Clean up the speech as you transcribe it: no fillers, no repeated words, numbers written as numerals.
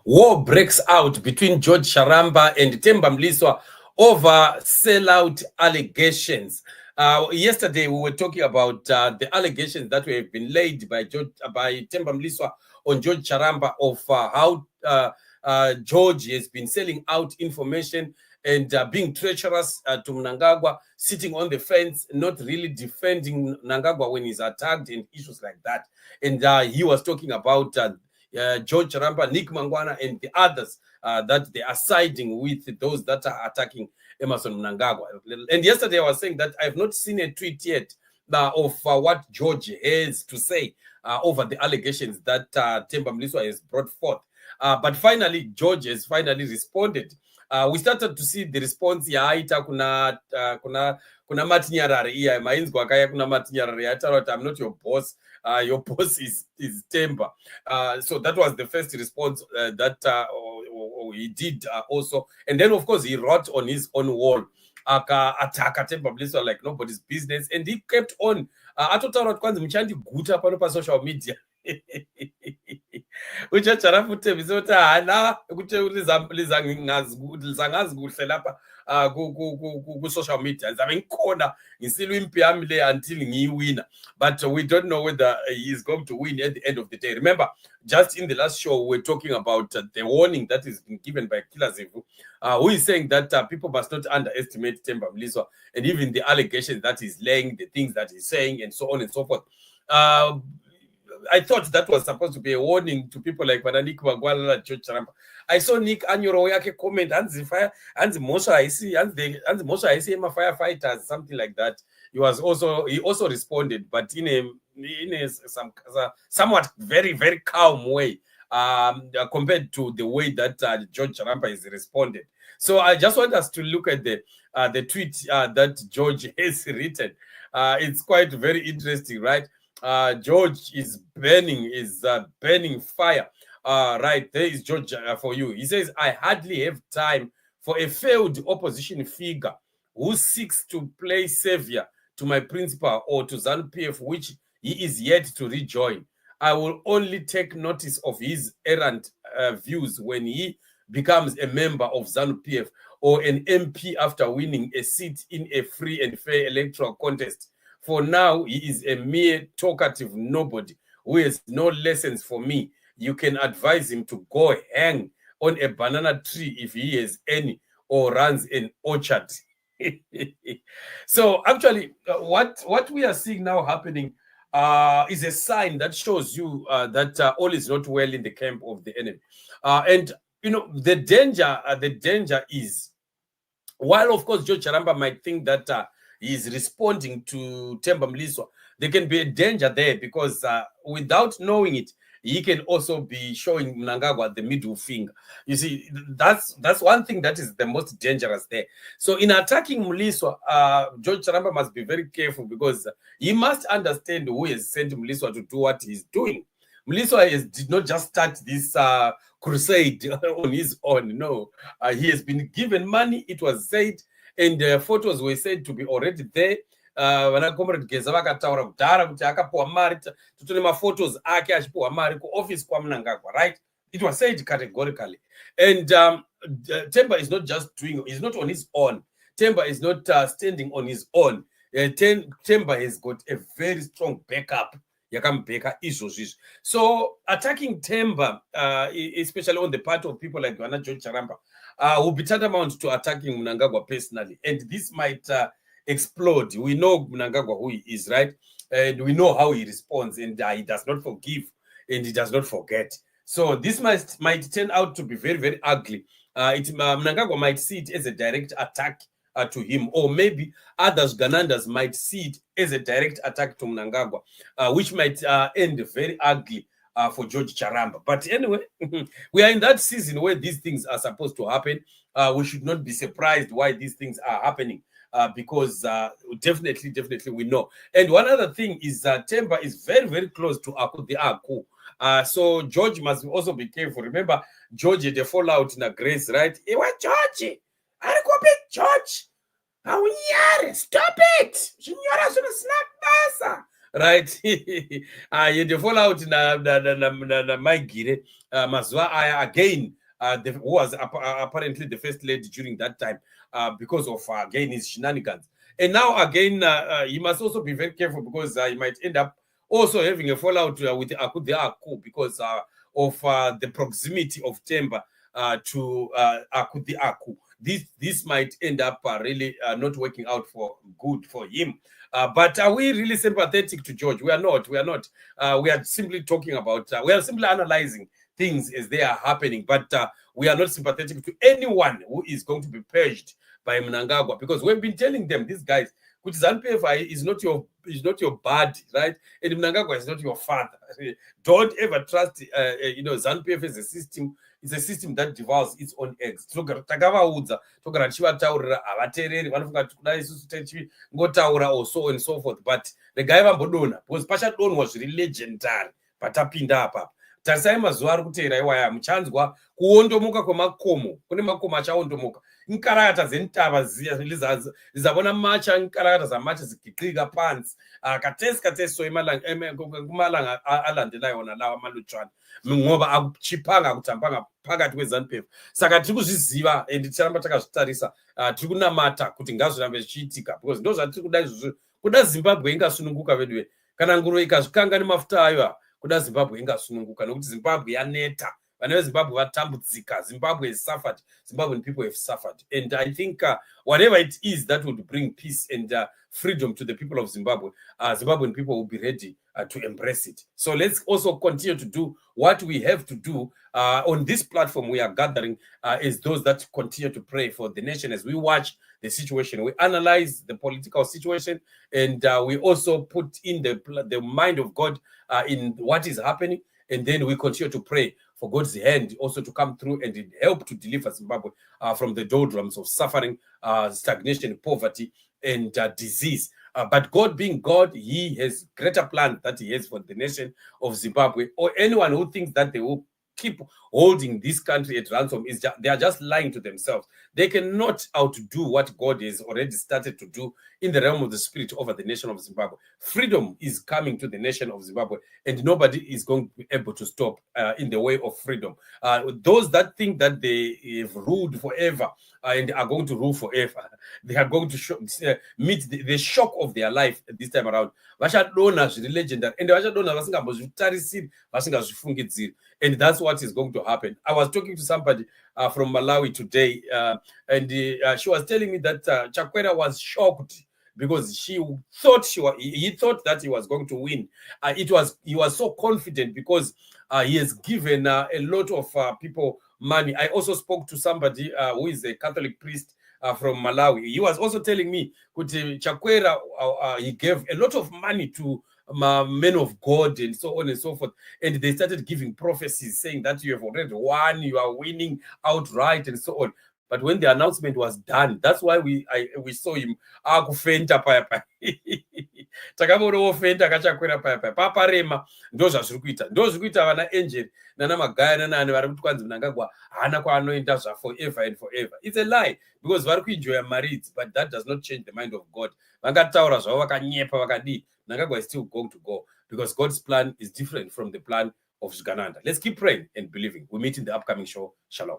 war breaks out between George Charamba and Themba Mliswa over sellout allegations. Yesterday, we were talking about the allegations that have been laid by Themba Mliswa on George Charamba of how George has been selling out information and being treacherous to Mnangagwa, sitting on the fence, not really defending Mnangagwa when he's attacked and issues like that. And he was talking about George Charamba, Nick Mangwana, and the others that they are siding with those that are attacking Emerson Mnangagwa. And yesterday I was saying that I have not seen a tweet yet of what George has to say over the allegations that Themba Mliswa has brought forth. But finally, George has finally responded. We started to see the response yaita kuna matinyarare iya mainzwa akaya kuna matinyarare yataura I'm not your boss. Your boss is Themba. So that was the first response that he did also. And then, of course, he wrote on his own wall, attack Themba Mliswa like nobody's business. And he kept on. Atotaura kwanzi mchandi guta pano pa social media. Uchachara futhi bisota hala ukuthi lizangazi kuhle lapha ku social media zabe ngikhona ngisilwa impi yami le until ngiyiwina, but we don't know whether he is going to win at the end of the day. Remember, just in the last show we were talking about the warning that is been given by Killer Zivu, who is saying that people must not underestimate Themba Mliswa and even the allegations that he's laying, the things that he's saying, and so on and so forth. I thought that was supposed to be a warning to people like Nick Magwala, George Charamba. I saw Nick Anyoro yake comment, Anzi Mosha I see firefighters, something like that. He also responded, but in a somewhat very, very calm way compared to the way that George Charamba has responded. So I just want us to look at the tweet that George has written. It's quite very interesting, right? George is burning fire. Right, there is George for you. He says, I hardly have time for a failed opposition figure who seeks to play savior to my principal or to ZANU-PF, which he is yet to rejoin. I will only take notice of his errant views when he becomes a member of ZANU-PF or an MP after winning a seat in a free and fair electoral contest. For now, he is a mere talkative nobody who has no lessons for me. You can advise him to go hang on a banana tree if he has any, or runs an orchard. So actually, what we are seeing now happening is a sign that shows you that all is not well in the camp of the enemy. And, you know, the danger is, while, of course, George Charamba might think that he is responding to Themba Mliswa, there can be a danger there because without knowing it, he can also be showing Mnangagwa the middle finger. You see, that's one thing that is the most dangerous there. So in attacking Mliswa, George Charamba must be very careful because he must understand who has sent Mliswa to do what he's doing. Mliswa did not just start this crusade on his own. No, he has been given money. It was said, and photos were said to be already there. Comrade Geza vakataura kudhara kuti akapuwa mari, tutone maphotos ake achipuwa mari kuoffice kwaMnangagwa, right? It was said categorically. And Themba is not just doing, he's not on his own. Themba is not standing on his own. Themba has got a very strong backup. So attacking Themba, especially on the part of people like George Charamba, will be tantamount to attacking Mnangagwa personally. And this might explode. We know Mnangagwa who he is, right? And we know how he responds, and he does not forgive and he does not forget. So this might turn out to be very, very ugly. Mnangagwa might see it as a direct attack to him, or maybe others, Ganandas, might see it as a direct attack to Mnangagwa, which might end very ugly for George Charamba. But anyway, we are in that season where these things are supposed to happen. We should not be surprised why these things are happening, because definitely we know. And one other thing is that Themba is very, very close to the Aku. So George must also be careful. Remember, George had a fallout in a grace, right? It was George. I go back, George. Stop it. right? The fallout na Maigire Mazuva aya again, who was apparently the first lady during that time, because of again his shenanigans. And now again, he must also be very careful, because he might end up also having a fallout with the Aku, because of the proximity of Themba to the Aku. This might end up really not working out for good for him. But are we really sympathetic to George? We are not. We are not. We are simply talking about, we are simply analyzing things as they are happening. But we are not sympathetic to anyone who is going to be purged by Mnangagwa, because we've been telling them, these guys, which ZANU-PF is not your bad, right? And Mnangagwa is not your father. Don't ever trust, ZANU-PF as a system. It's a system that devours its own eggs. Takavaudza, togara chivataurira havateereri, vanofunga kuti kudai isusu techingotaura or so and so forth. But the guy vambodonha, because pachadonhwa zviri legendary patapinda apapa. Tarisai mazuva ari kuteera iwaya, muchanzwa kuondomoka kwemakomo, kune makomo achaondomoka. Inkarakata dzentava zizabona macha, inkarakata dzamacha zigiqika pansi. Katesi so kumalanga alandelayo wona lawa malutshwana, ngoba akuchipanga akutambanga phakathi kweZANU-PF. Saka tiri kuzviziva and ticharamba takazvitarisa, tiri kunamata kuti ngazvirambe zvichiitika, because ndo zvatiri kuda izvozvo. Kuda Zimbabwe ingasununguka vedu, kana nguruve ikazvikanga nemafuta ayo, kuda Zimbabwe ingasununguka, nokuti Zimbabwe yaneta. Vana veZimbabwe vatambudzika. Zimbabwe has suffered. Zimbabwean people have suffered. And I think whatever it is that would bring peace and freedom to the people of Zimbabwe, Zimbabwean people will be ready to embrace it. So let's also continue to do what we have to do. On this platform, we are gathering as those that continue to pray for the nation as we watch the situation. We analyze the political situation, and we also put in the mind of God in what is happening. And then we continue to pray for God's hand also to come through and help to deliver Zimbabwe from the doldrums of suffering, stagnation, poverty, and disease. But God being God, he has greater plans that he has for the nation of Zimbabwe. Or anyone who thinks that they will keep holding this country at ransom, they are just lying to themselves. They cannot outdo what God has already started to do in the realm of the spirit over the nation of Zimbabwe. Freedom is coming to the nation of Zimbabwe, and nobody is going to be able to stop in the way of freedom. Those that think that they have ruled forever and are going to rule forever, they are going to meet the shock of their life this time around. Vachadona zviri legendary, and vachadona vasingambozvitarisiri, vasingazvifungidziri, and that's what is going to happen. I was talking to somebody from Malawi today, and she was telling me that Chakwera was shocked because he thought that he was going to win. He was so confident because he has given a lot of people money. I also spoke to somebody who is a Catholic priest from Malawi. He was also telling me that Chakwera, he gave a lot of money to men of God and so on and so forth, and they started giving prophecies saying that you have already won, you are winning outright and so on. But when the announcement was done, that's why we saw him akufenta paya takabona ofenta kachakwera paya paparema. Ndo zvazviri kuita vana Angel nana Magaya nanani vari kuti kwanzi Mnangagwa hana kwaanoenda forever and forever. It's a lie, because vari kuenjoya maridzi, but that does not change the mind of God. Vangataura zvavo vakanyepa vakadii, Mnangagwa is still going to go, because God's plan is different from the plan of Zgananda. Let's keep praying and believing. We meet in the upcoming show. Shalom.